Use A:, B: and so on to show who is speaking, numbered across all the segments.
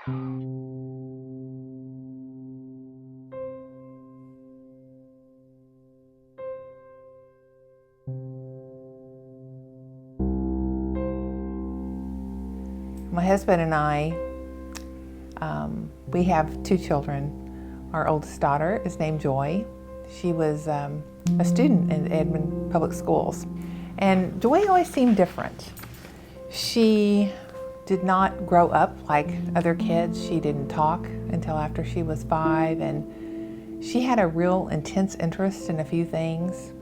A: My husband and I, we have 2 children. Our oldest daughter is named Joy. She was a student in Edmond Public Schools. And Joy always seemed different. She did not grow up like other kids. She didn't talk until after she was 5, and she had a real intense interest in a few things.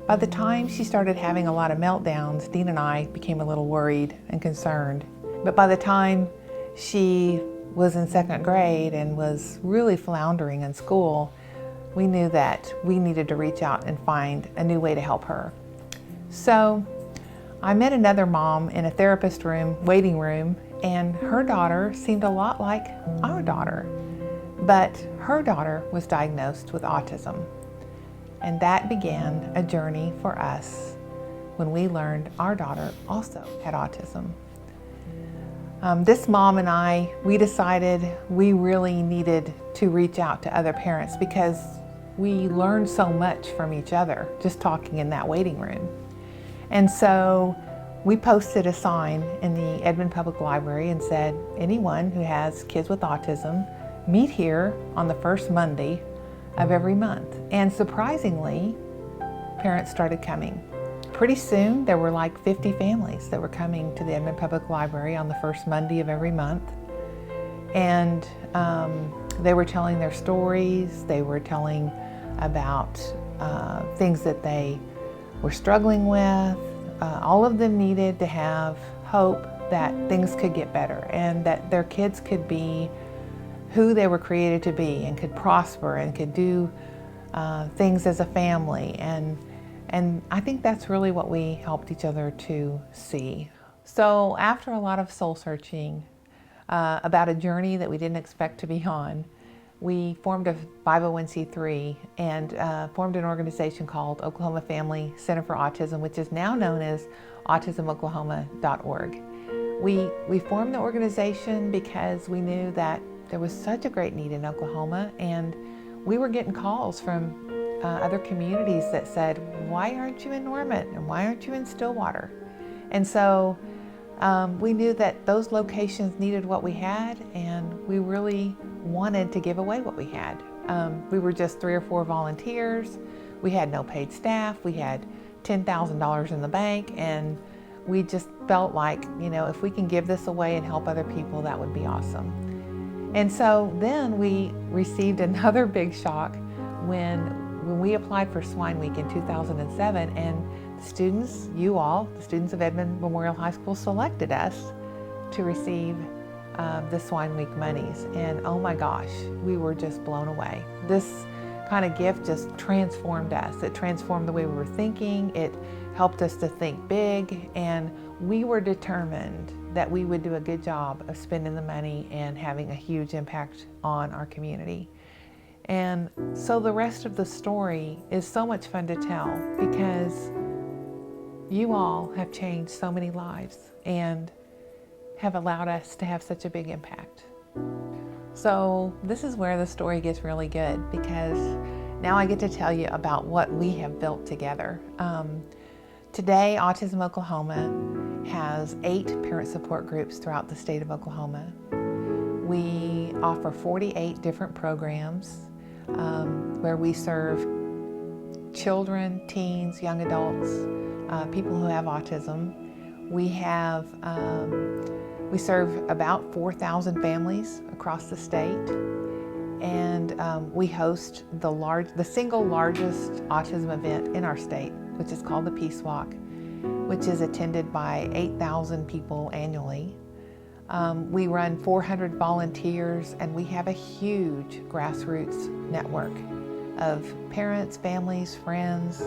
A: By the time she started having a lot of meltdowns, Dean and I became a little worried and concerned. But by the time she was in 2nd grade and was really floundering in school, we knew that we needed to reach out and find a new way to help her. So I met another mom in a therapist room, waiting room, and her daughter seemed a lot like our daughter, but her daughter was diagnosed with autism. And that began a journey for us when we learned our daughter also had autism. This mom and I, we decided we really needed to reach out to other parents because we learned so much from each other just talking in that waiting room. And so we posted a sign in the Edmond Public Library and said, anyone who has kids with autism, meet here on the first Monday of every month. And surprisingly, parents started coming. Pretty soon, there were like 50 families that were coming to the Edmond Public Library on the first Monday of every month. And they were telling their stories. They were telling about things that they were struggling with. All of them needed to have hope that things could get better and that their kids could be who they were created to be and could prosper and could do things as a family. And I think that's really what we helped each other to see. So after a lot of soul searching about a journey that we didn't expect to be on, we formed a 501c3 and formed an organization called Oklahoma Family Center for Autism, which is now known as autismoklahoma.org. We formed the organization because we knew that there was such a great need in Oklahoma, and we were getting calls from other communities that said, why aren't you in Norman and why aren't you in Stillwater? And so we knew that those locations needed what we had, and we really wanted to give away what we had. We were just 3 or 4 volunteers. We had no paid staff. We had $10,000 in the bank, and we just felt like, if we can give this away and help other people, that would be awesome. And so then we received another big shock when we applied for Swine Week in 2007, and the students, the students of Edmond Memorial High School, selected us to receive the Swine Week monies. And oh my gosh, we were just blown away. This kind of gift just transformed us. It transformed the way we were thinking. It helped us to think big, and we were determined that we would do a good job of spending the money and having a huge impact on our community. And so the rest of the story is so much fun to tell because you all have changed so many lives and have allowed us to have such a big impact. So this is where the story gets really good, because now I get to tell you about what we have built together. Today, Autism Oklahoma has 8 parent support groups throughout the state of Oklahoma. We offer 48 different programs where we serve children, teens, young adults, people who have autism. We serve about 4,000 families across the state, and we host the single largest autism event in our state, which is called the Peace Walk, which is attended by 8,000 people annually. We run 400 volunteers, and we have a huge grassroots network of parents, families, friends,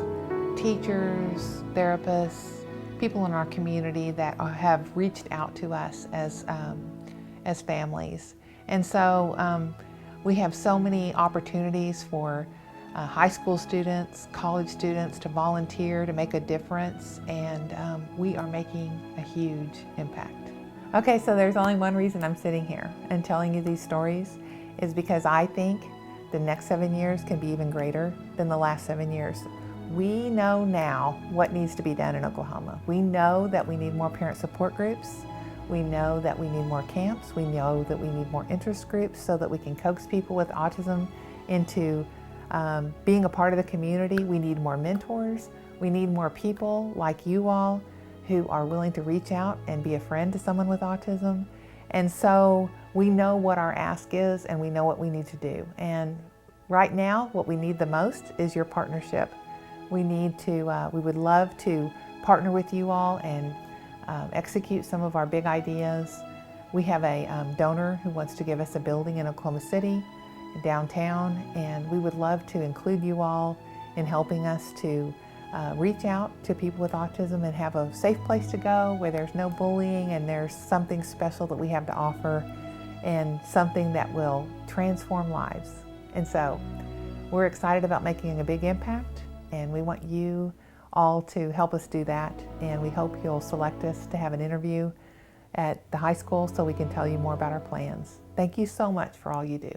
A: teachers, therapists, people in our community that have reached out to us as families. And so we have so many opportunities for high school students, college students to volunteer, to make a difference, and we are making a huge impact. Okay, so there's only one reason I'm sitting here and telling you these stories is because I think the next 7 years can be even greater than the last 7 years. We know now what needs to be done in Oklahoma. We know that we need more parent support groups. We know that we need more camps. We know that we need more interest groups so that we can coax people with autism into being a part of the community. We need more mentors. We need more people like you all who are willing to reach out and be a friend to someone with autism. And so we know what our ask is and we know what we need to do. And right now, what we need the most is your partnership. We would love to partner with you all and execute some of our big ideas. We have a donor who wants to give us a building in Oklahoma City, downtown, and we would love to include you all in helping us to reach out to people with autism and have a safe place to go where there's no bullying and there's something special that we have to offer and something that will transform lives. And so we're excited about making a big impact, and we want you all to help us do that. And we hope you'll select us to have an interview at the high school so we can tell you more about our plans. Thank you so much for all you do.